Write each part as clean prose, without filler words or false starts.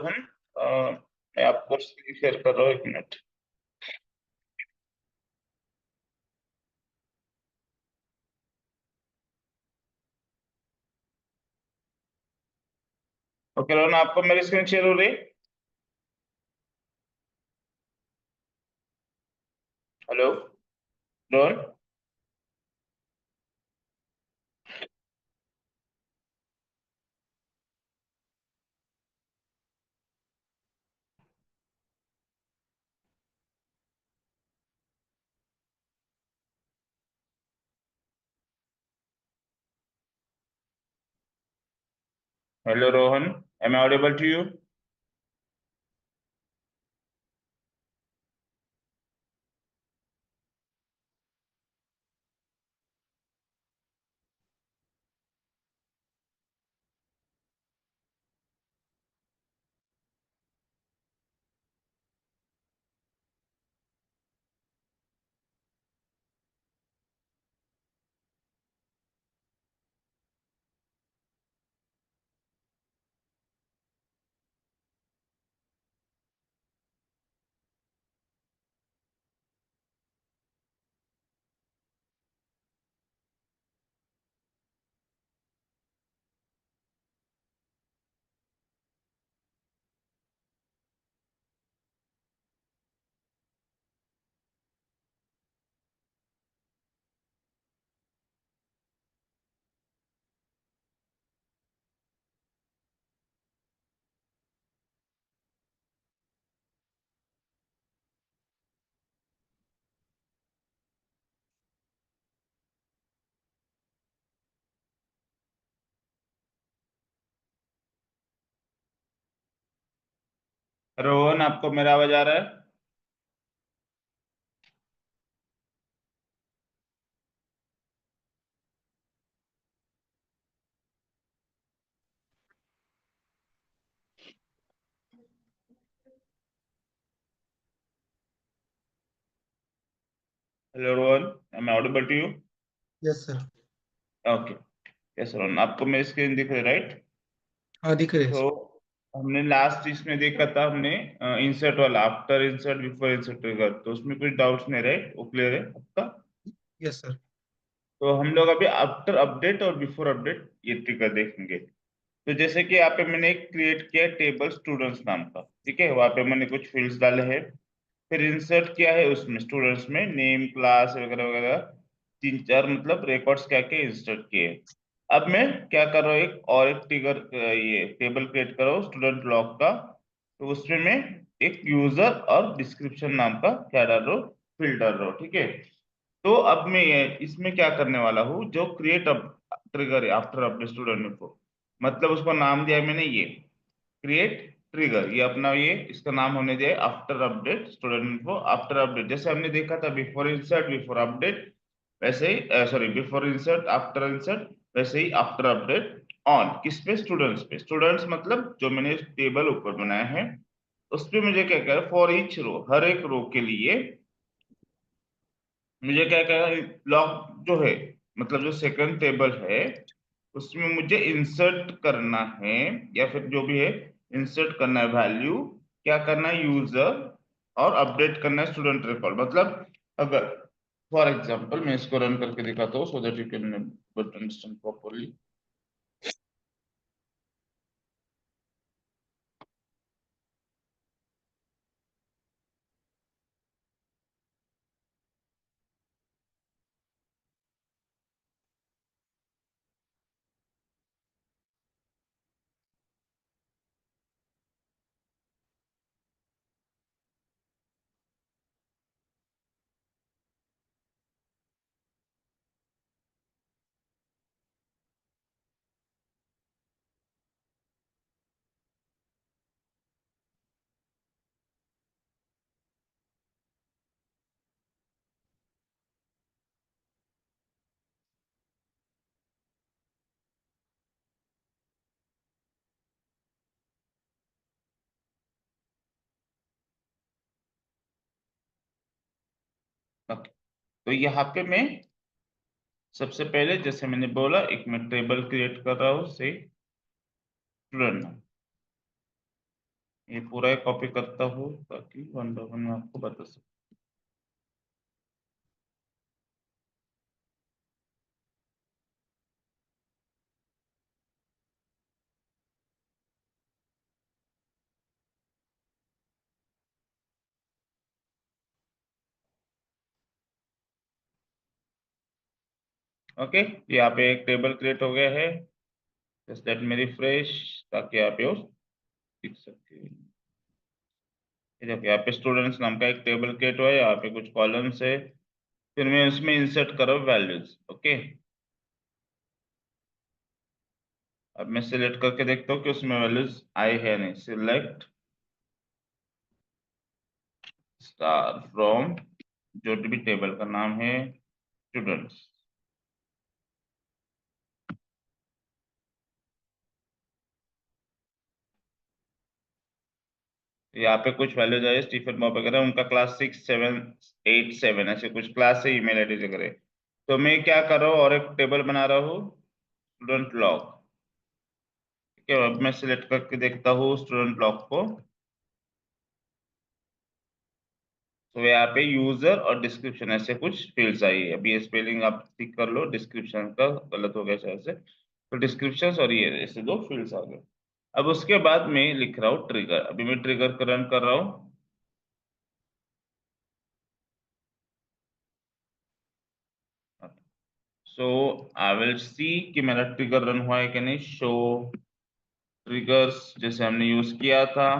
रोहन, मैं आपको screen share कर रहा हूँ, 1 मिनट। ओके रोहन, आपको मेरी स्क्रीन शेयर हो रही है? Hello Rohan. Hello Rohan, am I audible to you? Rohan, आपको मेरा आवाज आ रहा है? Hello Rohan, am I audible to you? Yes sir. Okay. Yes Rohan, आपको मेरी स्क्रीन दिख रही है, राइट? हाँ दिख रही है तो सर। हमने लास्ट इसमें देखा था, हमने इंसर्ट वाला, after insert before insert trigger, तो उसमें कुछ डाउट्स नहीं रहे, वो क्लियर है आपका? Yes sir. तो हम लोग अभी आफ्टर अपडेट और बिफोर अपडेट ये ट्रिगर देखेंगे। तो जैसे कि यहाँ पे मैंने एक क्रिएट किया टेबल स्टूडेंट्स नाम का, ठीक है? वहाँ पे मैंने कुछ फील्ड्स डाले हैं। फिर इंसर्ट किया है उसमें स्टूडेंट्स में नेम, क्लास वगैरह वगैरह, 3 4 मतलब रिकॉर्ड्स क्या के इंसर्ट किए। अब मैं क्या कर रहा हूँ, एक और एक ट्रिगर, ये टेबल क्रिएट कर रहा हूँ स्टूडेंट लॉग का। तो उसमें मैं एक यूजर और डिस्क्रिप्शन नाम का क्या डाल रहा हूँ, फील्ड डाल रहा हूँ, ठीक है? तो अब मैं ये इसमें क्या करने वाला हूँ, जो क्रिएट ट्रिगर है आफ्टर अपडेट स्टूडेंट इन्फो, मतलब उसको नाम दिया है मैंने ये क्रिएट ट्रिगर, ये अपना ये इसका नाम होने दिया after update student info. After update जैसे हमने देखा था बिफोर इंसर्ट बिफोर अपडेट, वैसे ही sorry before insert after insert, वैसे ही आफ्टर अपडेट ऑन किस पे, स्टूडेंट्स पे। स्टूडेंट्स मतलब जो मैंने टेबल ऊपर बनाया है उस पे मुझे क्या क्या फॉर ईच रो, हर एक रो के लिए मुझे क्या क्या लॉग जो है, मतलब जो सेकंड टेबल है उसमें मुझे इंसर्ट करना है, या फिर जो भी है इंसर्ट करना है वैल्यू, क्या करना है यूजर, और अपडेट करना है स्टूडेंट रिकॉर्ड। मतलब अगर फॉर एग्जांपल मैं इसको रन करके दिखाता हूँ so that you can understand properly. Okay, तो यहाँ पे मैं सबसे पहले जैसे मैंने बोला एक मैं टेबल क्रिएट कर रहा हूँ से स्टूडेंट, ये पूरा कॉपी करता हूँ ताकि वन बाय वन मैं आपको बता सकूँ। ओके, यहाँ पे एक टेबल क्रिएट हो गया है। जस्ट लेट मी रिफ्रेश ताकि आप ये देख सके। ये देखो यहाँ पे स्टूडेंट्स नाम का एक टेबल क्रिएट हुआ है, यहाँ पे कुछ कॉलम्स है, फिर मैं उसमें इंसर्ट करो वैल्यूज। ओके, अब मैं सिलेक्ट करके देखता हूँ कि उसमें वैल्यूज आए हैं नहीं। सिलेक्ट स्टार फ्रॉम, जो भी टेबल का नाम है, स्टूडेंट्स। यहाँ पे कुछ वैल्यूज आए, स्टीफन बॉब वगैरह, उनका क्लास 6 7 8 7 ऐसे कुछ क्लास है, ईमेल आईडी वगैरह। तो मैं क्या कर रहा हूँ, और एक टेबल बना रहा हूँ, स्टूडेंट लॉग। ठीक है, अब मैं सिलेक्ट करके देखता हूँ स्टूडेंट लॉग को। तो यहाँ पे यूजर और डिस्क्रिप्शन ऐसे कुछ फील्ड्स आई है। अभी ये स्पेलिंग आप ठीक कर लो, डिस्क्रिप्शन का गलत हो गया शायद से। तो डिस्क्रिप्शन और ये ऐसे दो फील्ड्स आ गए। अब उसके बाद मैं लिख रहा हूँ ट्रिगर। अभी मैं ट्रिगर रन कर रहा हूँ। सो आई विल सी कि मेरा ट्रिगर रन हुआ है कि नहीं। शो ट्रिगर्स जैसे हमने यूज किया था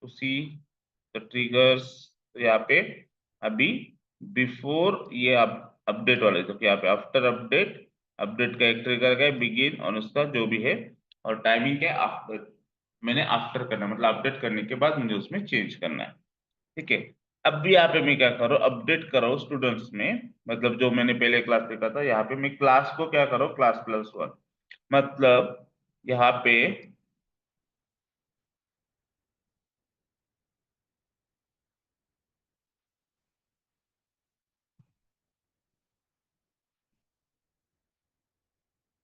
उसी, तो ट्रिगर्स, तो यहाँ पे अभी बिफोर ये अपडेट वाले, तो यहाँ पे आफ्टर अपडेट, अपडेट का एक ट्रिगर का बिगिन और उसका जो भी है, और टाइमिंग क्या आफ्टर। मैंने आफ्टर करना मतलब अपडेट करने के बाद मुझे उसमें चेंज करना है। ठीक है, अब भी यहाँ पे मैं क्या करो, अपडेट करो स्टूडेंट्स में, मतलब जो मैंने पहले क्लास लिखा था, यहाँ पे मैं क्लास को क्या करो, क्लास प्लस वन। मतलब यहाँ पे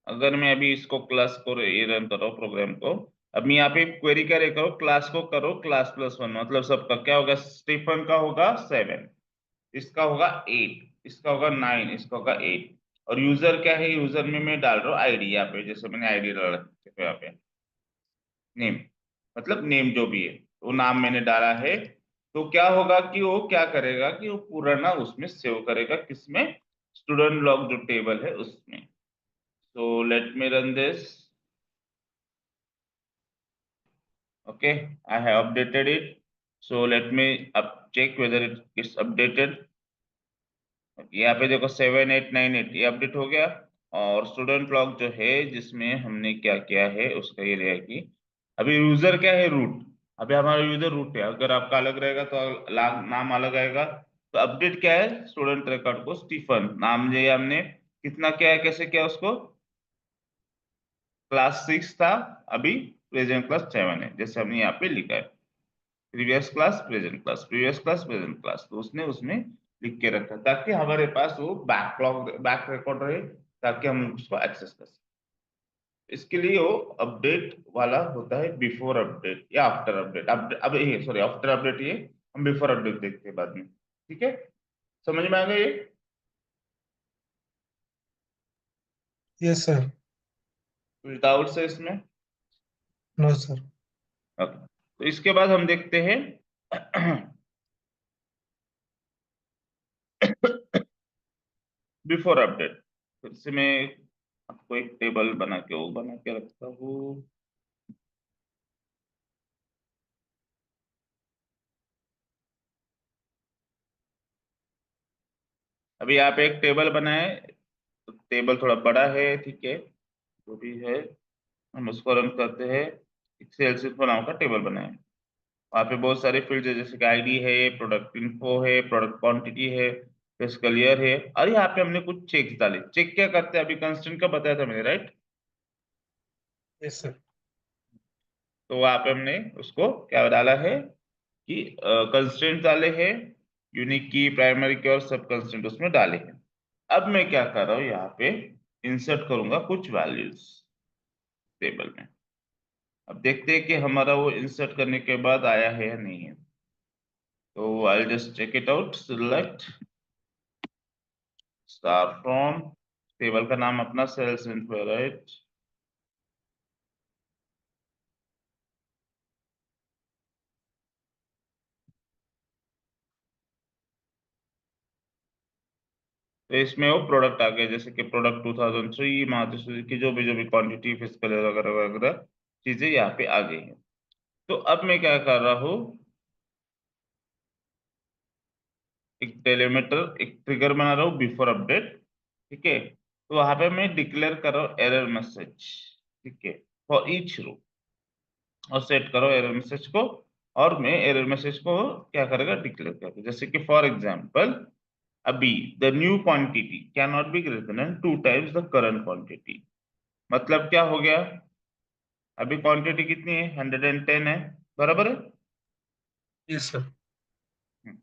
अगर मैं अभी इसको क्लास को ये रन करो प्रोग्राम को, अब मैं यहाँ पे क्वेरी क्या करो, क्लास को करो क्लास प्लस वन, मतलब सबका क्या होगा, स्टीफन का होगा 7, इसका होगा 8, इसका होगा 9, इसका होगा 8। और यूजर क्या है, यूजर में मैं डाल रहा हूँ आईडी, यहाँ पे जैसे मैंने आईडी डाल रखी है यहाँ पे। नेम, मतलब नेम जो भी है, वो नाम मैंने डाला है। तो क्या होगा कि वो क्या करेगा कि वो पूरा ना उसमें सेव करेगा, किसमें, स्टूडेंट लॉग जो टेबल है उसमें। so let me run this. Okay, I have updated it. So let me check whether it is updated. यहाँ पे देखो 7 8 9 8 ये अपडेट हो गया। और स्टूडेंट लॉग जो है जिसमें हमने क्या किया है उसका ये रहेगा कि अभी यूजर क्या है, रूट। अभी हमारा यूजर रूट है, अगर आपका अलग रहेगा तो नाम अलग आएगा। तो अपडेट क्या है, स्टूडेंट रिकॉर्ड को स्टीफन नाम जो है हमने कितना किया है, कैसे किया उसको, क्लास 6 था, अभी प्रेजेंट क्लास 7 है, जैसे हमने यहाँ पे लिखा है। Previous class present class, previous class present class, तो उसने उसमें लिख के रखा ताकि हमारे पास वो बैकलॉग बैक रिकॉर्ड रहे, ताकि हम उसको एक्सेस कर सकें। इसके लिए वो अपडेट वाला होता है, बिफोर अपडेट या आफ्टर अपडेट। अब ये सॉरी आफ्टर अपडेट, ये हम बिफोर अपडेट देखते हैं बाद में। ठीक है, समझ में आ गया ये। Yes sir. कुछ डाउट्स है इसमें? No sir. ओके, तो इसके बाद हम देखते हैं बिफोर अपडेट। फिर से मैं आपको एक टेबल बना के वो बना के रखता हूँ। अभी यहाँ पे एक टेबल बना है, तो टेबल थोड़ा बड़ा है, ठीक है, जो भी है हम उसको रन करते हैं। एक्सेल शीट नाम का टेबल बना है, वहाँ पे बहुत सारे फील्ड है, जैसे कि आईडी है, प्रोडक्ट इन्फो है, प्रोडक्ट क्वांटिटी है, फिजिकल ईयर है। और यहाँ पे हमने कुछ चेक्स डाले। चेक क्या करते हैं, अभी कंस्ट्रेंट का बताया था मैंने, राइट। Yes sir. तो वहाँ पे हमने उसको क्या डाला है कि कंस्ट्रेंट डाले हैं, यूनिक की, प्राइमरी की, और सब कंस्ट्रेंट उसमें डाले हैं। अब मैं क्या कर रहा हूँ, यहाँ पे इंसर्ट करूंगा कुछ वैल्यूज टेबल में। अब देखते हैं कि हमारा वो इंसर्ट करने के बाद आया है या नहीं है। तो I just check it out, select star from, table का नाम अपना सेल्स इन्फो, राइट। तो इसमें वो प्रोडक्ट आ गए, जैसे कि प्रोडक्ट 2003 मारुति सुजुकी, जो भी क्वांटिटी, फिजिकल वगैरह वगैरह चीजें यहाँ पे आ गई हैं। तो अब मैं क्या कर रहा हूँ, एक डेलीमीटर, एक ट्रिगर बना रहा हूँ बिफोर अपडेट। ठीक है, तो वहां पे मैं डिक्लेयर कर रहा हूँ एरर मैसेज। ठीक है, फॉर ईच रो, और सेट करो एरर मैसेज को। और मैं एरर मैसेज को क्या करेगा, डिक्लेयर करेगा, जैसे कि फॉर एग्जांपल अभी the new quantity can not be greater than 2 times the current quantity. मतलब क्या हो गया, अभी क्वांटिटी कितनी है, 110 है, बराबर है। Yes, sir. हम्म।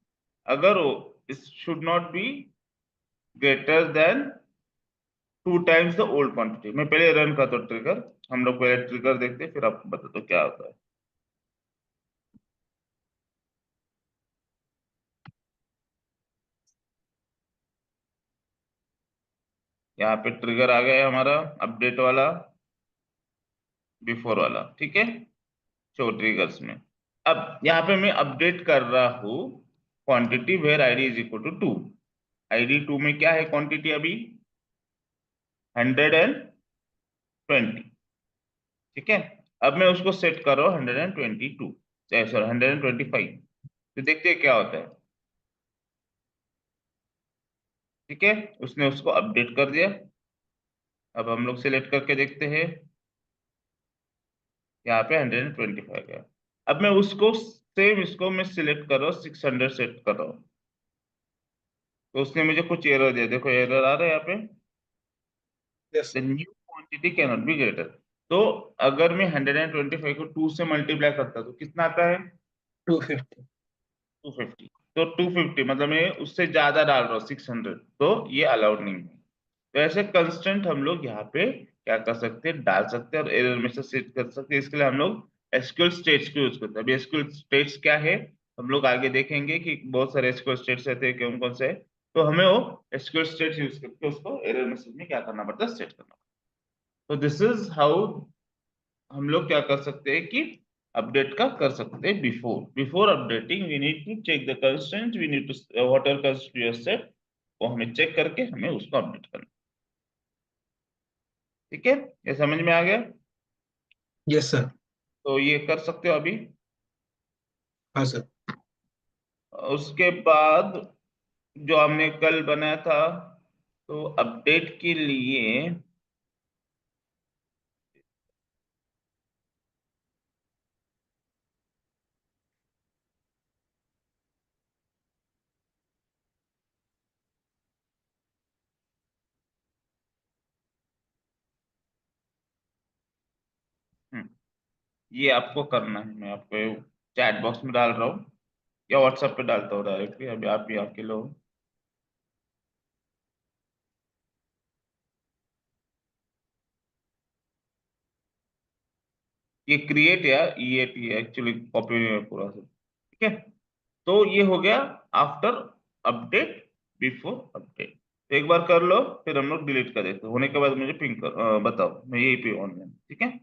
अगर वो इस should not be greater than 2 times the old quantity. मैं पहले रन करता हूँ ट्रिगर, हम लोग पहले ट्रिगर देखते हैं, फिर आपको बताता हूँ क्या होता है। यहाँ पे ट्रिगर आ गया है हमारा, अपडेट वाला, बिफोर वाला। ठीक है, शो ट्रिगर्स में। अब यहाँ पे मैं अपडेट कर रहा हूँ quantity where ID is equal to 2। ID 2 में क्या है क्वांटिटी अभी, 120। ठीक है, अब मैं उसको सेट कर रहा हूँ 122, सॉरी 125। तो देखते हैं क्या होता है। ठीक है, उसने उसको अपडेट कर दिया। अब हम लोग सिलेक्ट करके देखते हैं, यहाँ पे 125 है। अब मैं उसको सेम, इसको मैं सिलेक्ट कर रहा हूँ, 600 सेट कर रहा हूँ। तो उसने मुझे कुछ एरर दिया, देखो एरर आ रहा है यहाँ पे, Yes, the sir. New quantity can not be greater. तो अगर मैं 125 को 2 से मल्टीप्लाई करता तो कितना आता है, 250. 250। तो 250 मतलब मैं उससे ज्यादा डाल रहा हूँ 600, तो ये अलाउड नहीं है। तो ऐसे कंस्टेंट हम लोग यहाँ पे क्या कर सकते हैं, डाल सकते हैं और एरर में से सेट कर सकते हैं। इसके लिए हम लोग एसक्यूएल स्टेट्स को यूज करते हैं। अभी एसक्यूएल स्टेट्स क्या है, हम लोग आगे देखेंगे कि बहुत सारे एसक्यूएल स्टेट्स रहते हैं, कौन कौन से है। तो हमें वो एसक्यूएल स्टेट्स यूज करके उसको एरर मैसेज में क्या करना पड़ता है, सेट करना पड़ता है। तो दिस इज हाउ हम लोग क्या कर सकते हैं कि अपडेट का कर सकते हैं। Before before updating we need to check the constraint, we need to what are constraints set, वो हमें चेक करके हमें उसको अपडेट करना। ठीक है, ये समझ में आ गया। Yes, sir. तो ये कर सकते हो अभी। हाँ सर. उसके बाद जो हमने कल बनाया था, तो अपडेट के लिए हम्म, ये आपको करना है। मैं आपको चैट बॉक्स में डाल रहा हूँ या व्हाट्सएप पे डालता हूँ डायरेक्टली, अभी आप भी आपके लो। ये क्रिएट या ईएट, ये एक्चुअली कॉपी नहीं है पूरा सब। ठीक है, तो ये हो गया आफ्टर अपडेट, बिफोर अपडेट। तो एक बार कर लो, फिर हम लोग डिलीट कर देते हैं। होने के बाद मुझे पिंक कर बताओ, मैं यही पे ऑनलाइन। ठीक है।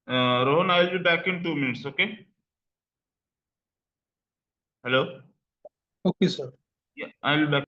Rohan, I'll be back in 2 minutes. Okay. Hello. Okay, sir. Yeah, I'll be back.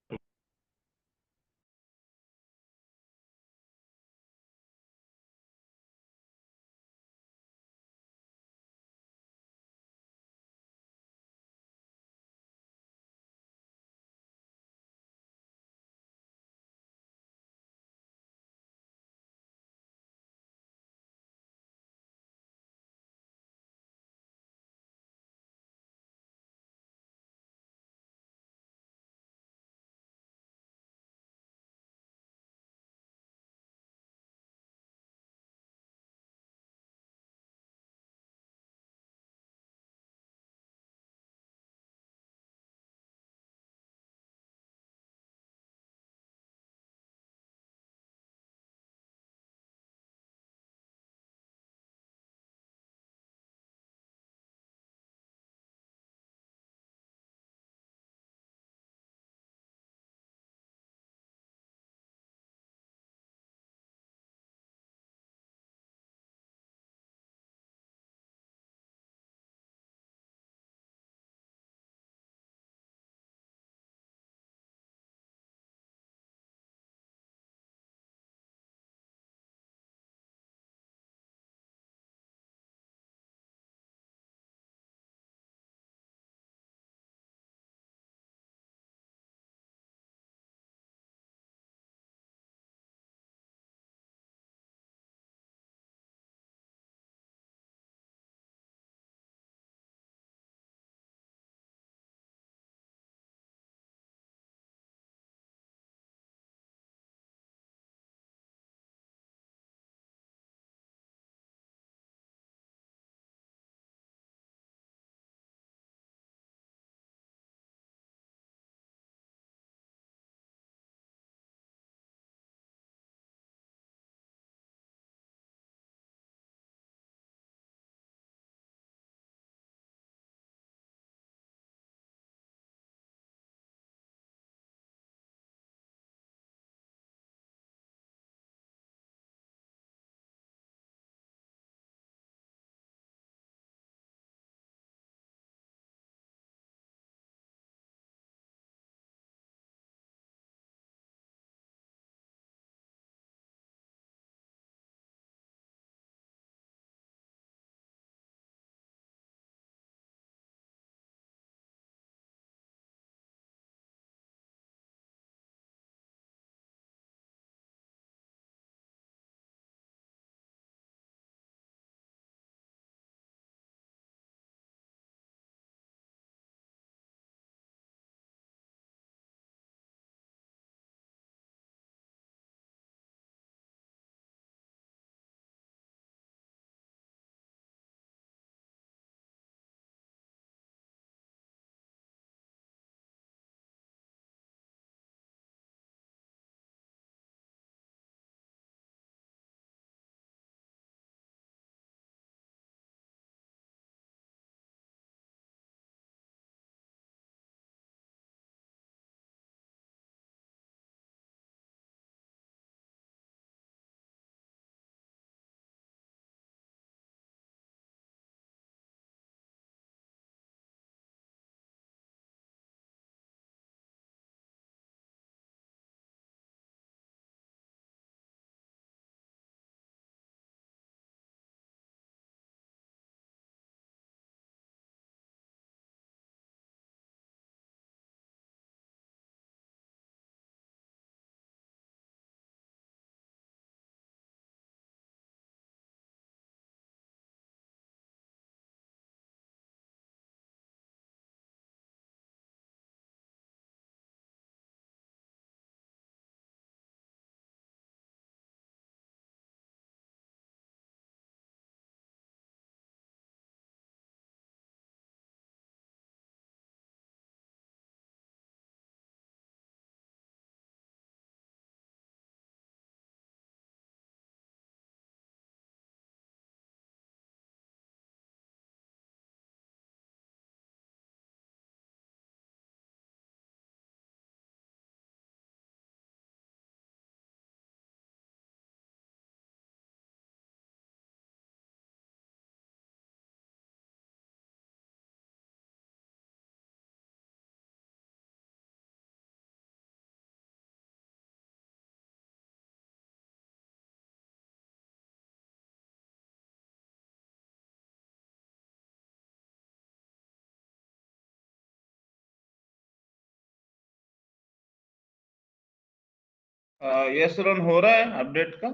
Yes run हो रहा है अपडेट का।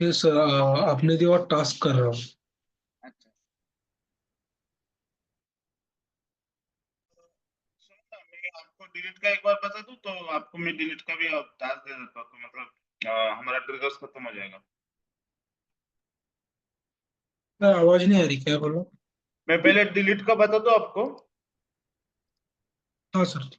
ये सर आपने दिया टास्क कर रहा हूँ। अच्छा, सुनो ना, मैं आपको डिलीट का एक बार बता दूं तो आपको मैं डिलीट का भी टास्क दे देता हूँ, तो मतलब हमारा ट्रिगर्स खत्म हो जाएगा। सर आवाज नहीं आ रही, क्या बोलो? मैं पहले डिलीट का बता दूं आपको। हाँ sir.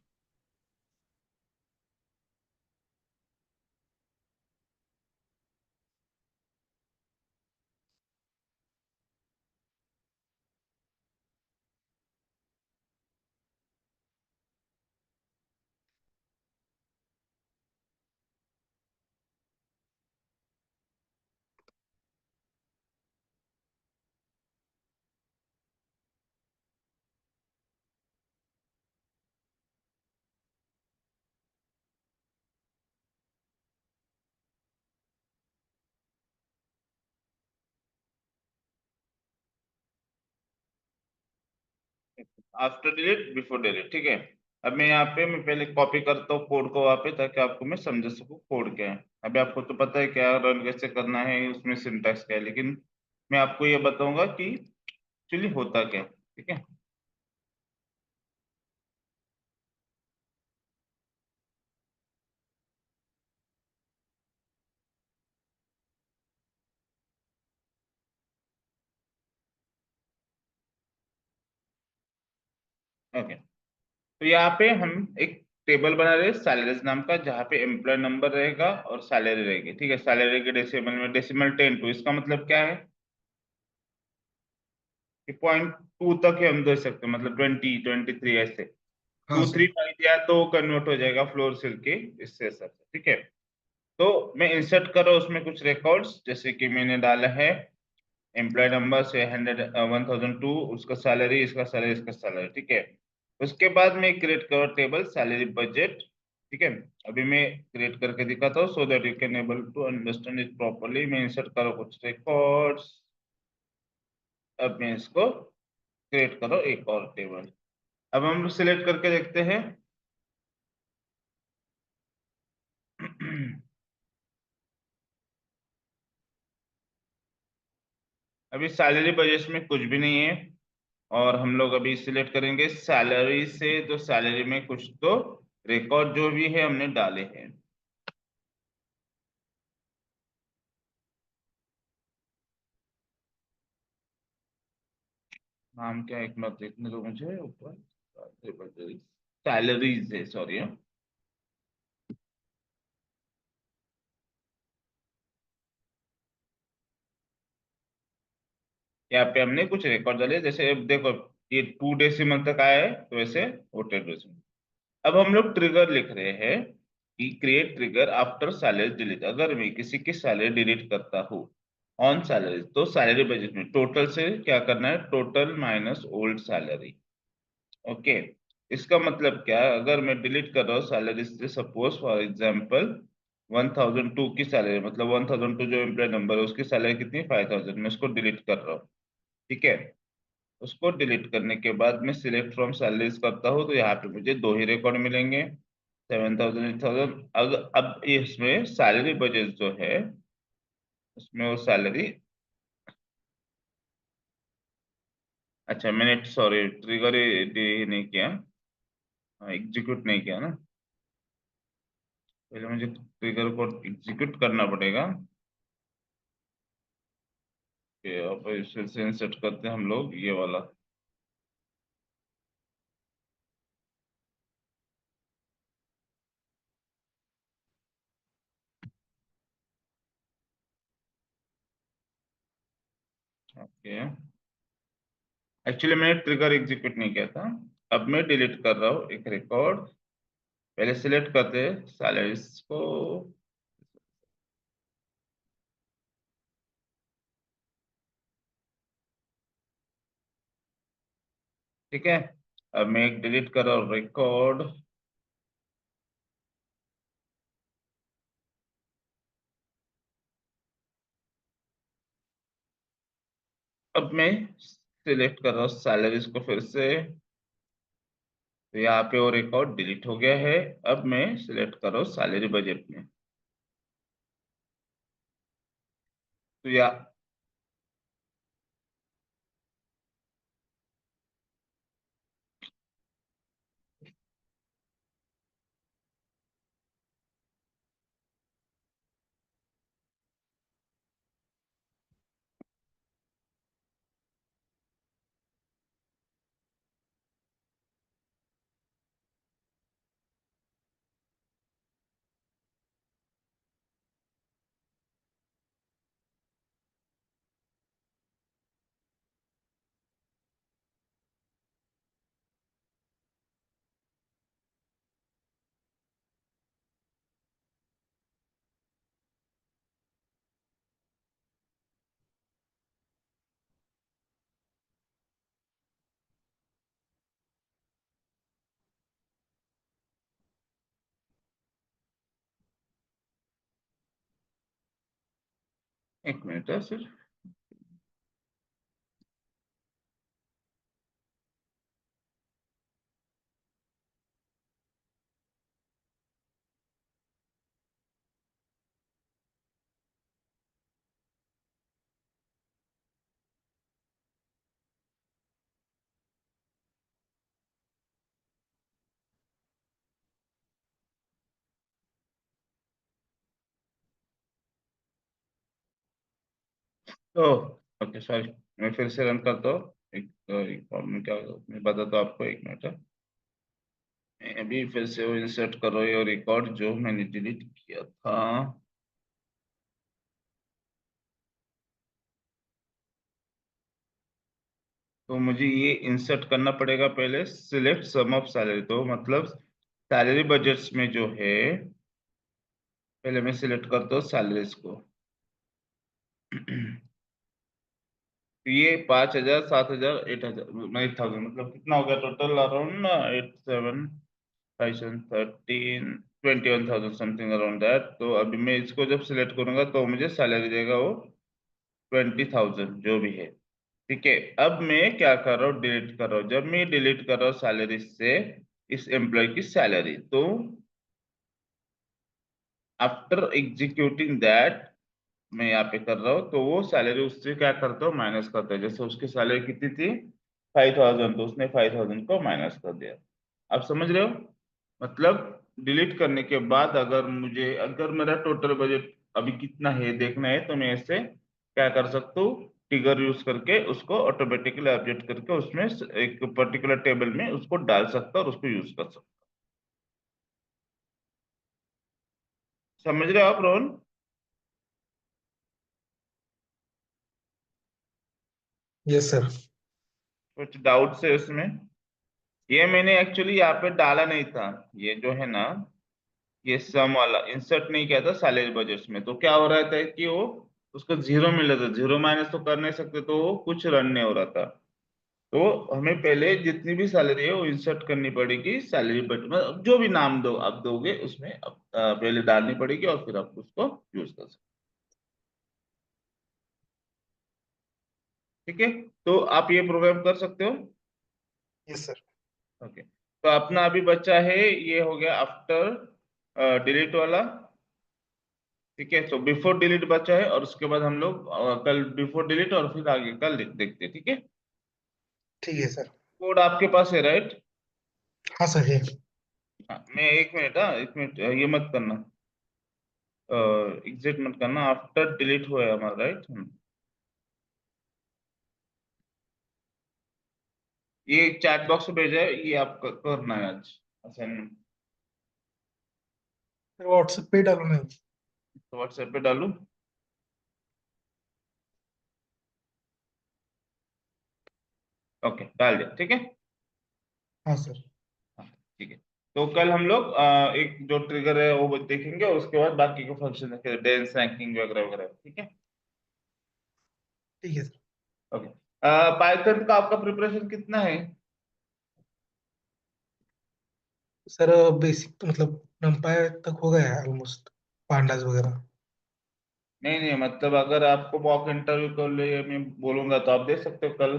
After delete before delete, ठीक है। अब मैं यहाँ पे मैं पहले कॉपी करता हूँ कोड को वहाँ पे, ताकि आपको मैं समझा सकूँ कोड क्या है। अभी आपको तो पता है क्या रन कैसे करना है, उसमें सिंटैक्स क्या है, लेकिन मैं आपको ये बताऊंगा कि एक्चुअली होता क्या है, ठीक है। ओके, तो यहाँ पे हम एक टेबल बना रहे हैं सैलरीज नाम का, जहाँ पे एम्प्लॉय नंबर रहेगा और सैलरी रहेगी, ठीक है। सैलरी के डेसिमल में डेसिमल 10 टू, इसका मतलब क्या है कि 0.2 तक ही हम दे सकते हैं, मतलब 20, 23 ऐसे। हाँ टू थ्री सर। फाइव दिया तो कन्वर्ट हो जाएगा फ्लोर सेल के इससे सब, ठीक है। तो मैं इंसर्ट कर रहा हूँ उसमें कुछ रिकॉर्ड्स, जैसे कि मैंने डाला है एम्प्लॉय नंबर से 100, 1002, उसका सैलरी, इसका सैलरी, इसका सैलरी, ठीक है। उसके बाद मैं क्रिएट कर टेबल सैलरी बजट, ठीक है। अभी मैं क्रिएट करके दिखाता हूँ so that you can able to understand it properly. मैं इंसर्ट करो कुछ रिकॉर्ड्स। अब मैं इसको क्रिएट करो एक और टेबल। अब हम सिलेक्ट करके देखते हैं। अभी सैलरी बजट में कुछ भी नहीं है, और हम लोग अभी सिलेक्ट करेंगे सैलरी से, तो सैलरी में कुछ तो रिकॉर्ड जो भी है हमने डाले हैं। नाम क्या है एक बार देखने दो मुझे ऊपर। सैलरीज है, सॉरी। यहाँ पे हमने कुछ रिकॉर्ड डाले, जैसे अब देखो ये 2 डेसिमल तक आया है, तो ऐसे वो 10 डेसिमल। अब हम लोग ट्रिगर लिख रहे हैं कि create trigger after salary delete. अगर मैं किसी की सैलरी डिलीट करता हूँ ऑन सैलरी, तो सैलरी बजट में टोटल से क्या करना है, total minus old salary. Okay, इसका मतलब क्या है, अगर मैं डिलीट कर रहा हूँ सैलरी से, सपोज फॉर एग्जाम्पल 1002 की सैलरी, मतलब 1002 जो एम्प्लॉय नंबर है उसकी सैलरी कितनी, 5000, मैं उसको डिलीट कर रहा हूँ, ठीक है। उसको डिलीट करने के बाद मैं सिलेक्ट फ्रॉम सैलरीज करता हूँ, तो यहाँ पे मुझे दो ही रिकॉर्ड मिलेंगे, 7000, 8000। अब इसमें सैलरी बजट जो है, उसमें वो सैलरी, अच्छा मैंने सॉरी ट्रिगर नहीं किया, एग्जीक्यूट नहीं किया ना। पहले मुझे ट्रिगर को एग्जीक्यूट करना पड़ेगा। कि अब फिर से इंसर्ट करते हैं हम लोग ये वाला। ओके, एक्चुअली मैंने ट्रिगर एग्जीक्यूट नहीं किया था। अब मैं डिलीट कर रहा हूँ एक रिकॉर्ड। पहले सिलेक्ट करते हैं सैलरीज को, ठीक है। अब मैं एक डिलीट कर रहा हूँ रिकॉर्ड। अब मैं सिलेक्ट कर रहा हूँ सैलरीज को फिर से, तो यहाँ पे वो रिकॉर्ड डिलीट हो गया है। अब मैं सिलेक्ट करो सैलरी बजट में। तो या एक मिनट है सर। तो ओके सॉरी, मैं फिर से रन करता हूँ। एक प्रॉब्लम क्या होगा मैं बताता हूँ आपको, एक मिनट है। मैं अभी फिर से वो इंसर्ट करो ये रिकॉर्ड जो मैंने डिलीट किया था। तो मुझे ये इंसर्ट करना पड़ेगा पहले, सिलेक्ट सम ऑफ सैलरी, तो मतलब सैलरी बजट्स में जो है, पहले मैं सिलेक्ट करता हूँ सैलरीज को। तो ये 5,000, 7,000, 8,000, 9,000, मतलब कितना हो गया total? Around 8, 7, 5 and 13, 21,000 something around that. तो अभी मैं इसको जब सिलेक्ट करूंगा तो मुझे सैलरी देगा वो 20,000 जो भी है। ठीक है, अब मैं क्या कर रहा हूँ, डिलीट कर रहा हूँ। जब मैं डिलीट कर रहा हूँ सैलरी से इस एम्प्लॉय की सैलरी, तो आफ्टर एग्जीक्यूटिंग दैट मैं यहाँ पे कर रहा हूँ, तो वो सैलरी उससे क्या करता हूँ, माइनस करता है। जैसे उसकी सैलरी कितनी थी, 5,000, तो उसने 5,000 को माइनस कर दिया। आप समझ रहे हो? मतलब डिलीट करने के बाद अगर मेरा टोटल बजट अभी कितना है देखना है, तो मैं ऐसे क्या कर सकता हूँ, टिगर यूज करके उसको ऑटोमेटिकली अपडेट करके उसमें एक पर्टिकुलर टेबल में उसको डाल सकता हूँ और उसको यूज कर सकता हूँ। समझ रहे हो आप रोहन? Yes sir. कुछ डाउट्स है उसमें? ये मैंने एक्चुअली यहाँ पे डाला नहीं था, ये जो है ना, ये सम वाला इंसर्ट नहीं किया था सैलरी बजट्स में। तो क्या हो रहा था कि वो उसको जीरो मिल रहा था, जीरो माइनस तो कर नहीं सकते, तो वो कुछ रन नहीं हो रहा था। तो हमें पहले जितनी भी सैलरी है वो इंसर्ट करनी पड़ेगी सैलरी बजट में, अब जो भी नाम दो आप दोगे उसमें पहले डालनी पड़ेगी और फिर आप उसको यूज कर सकते। ठीक है, तो आप ये प्रोग्राम कर सकते हो। Yes sir. ओके, तो अपना अभी बच्चा है, ये हो गया आफ्टर डिलीट वाला। ठीक है, तो बिफोर डिलीट बचा है, और उसके बाद हम लोग कल बिफोर डिलीट और फिर आगे कल देखते हैं। ठीक है, ठीक है सर। कोड आपके पास है राइट? हाँ सर है। हाँ, मैं एक मिनट, हाँ एक मिनट, ये मत करना, एग्जिट मत करना, आफ्टर डिलीट हुआ है हमारा राइट। ये चैट बॉक्स में भेजा है, ये आप करना है आज असाइनमेंट। फिर व्हाट्सएप पे डालो नहीं। तो व्हाट्सएप पे डालू? ओके, डाल दिया, ठीक है। हाँ सर। हाँ, ठीक है। तो कल हम लोग एक जो ट्रिगर है वो देखेंगे, और उसके बाद बाकी के फंक्शन देखेंगे, डेंस रैंकिंग वगैरह वगैरह। ठीक है, ठीक है सर। ओके। पाइथन का आपका प्रिपरेशन कितना है? सर बेसिक तो मतलब नंपाई तक हो गया है ऑलमोस्ट, पांडास वगैरह। नहीं नहीं, मतलब अगर आपको मॉक इंटरव्यू कर लिए मैं बोलूंगा तो आप दे सकते हो कल।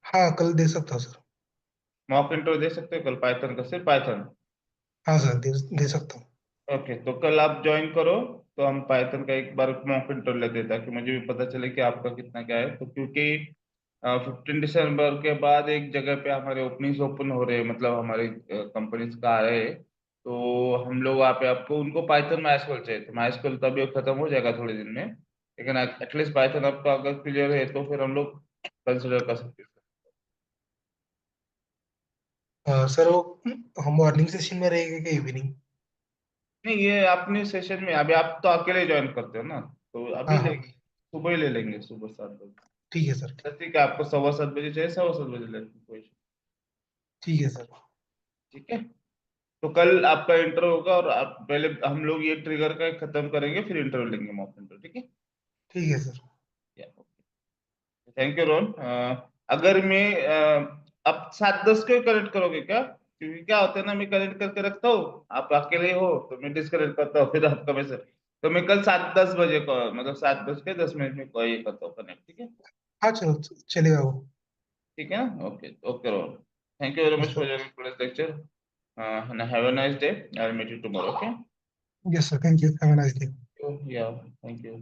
हाँ कल दे सकता हूँ सर। मॉक इंटरव्यू दे सकते हो कल पाइथन का, सिर्फ पाइथन? हाँ सर, दे सकता हूँ। ओके, तो कल आप ज्वाइन करो, तो हम पाइथन का एक बार मॉक इंटरव्यू लेते हैं, ताकि मुझे भी पता चले कि आपका कितना क्या है। तो क्योंकि 15 दिसंबर के बाद एक जगह पे हमारे ओपनिंग्स ओपन हो रहे हैं, मतलब हमारी कंपनीज का आ रहे हैं। तो हम लोग वहाँ पे आपको, उनको पाइथन माइस्क्ल चाहिए, तो माइस्क्ल तो अभी खत्म हो जाएगा थोड़े दिन में, लेकिन एटलीस्ट पाइथन आपका अगर क्लियर है तो फिर हम लोग कंसिडर कर सकते हैं। सर वो हम मॉर्निंग सेशन में रहेंगे कि इवनिंग? नहीं, ये अपने सेशन में अभी आप तो अकेले ज्वाइन करते हो ना, तो अभी हाँ ले, हाँ। सुबह ही ले लेंगे, सुबह 7 बजे। ठीक है सर, तो ठीक है, आपको 7:15 चाहिए, 7:15 ले लेंगे, कोई issue ठीक है सर। नहीं। ठीक है, तो कल आपका इंटरव्यू होगा, और आप पहले हम लोग ये ट्रिगर का खत्म करेंगे, फिर इंटरव्यू लेंगे, मॉक इंटरव्यू, ठीक है। ठीक है सर। Thank you Rohan. अगर मैं अब 7:10 को कनेक्ट करोगे क्या? क्योंकि क्या होता है ना, मैं कनेक्ट करके रखता हूँ, आप अकेले हो तो मैं डिस्कनेक्ट करता हूँ, फिर आपका मैसेज। तो मैं कल 7:10 बजे को, मतलब 7:10 के 10 मिनट में को ये करता हूँ कनेक्ट, ठीक है। हाँ चलो, चलेगा वो। ठीक है ना, okay okay Rohan, thank you very yes much for sir. Your today's lecture, and have a nice day. I'll meet you tomorrow, okay? Yes sir, thank you, have a nice day. Yeah, thank you.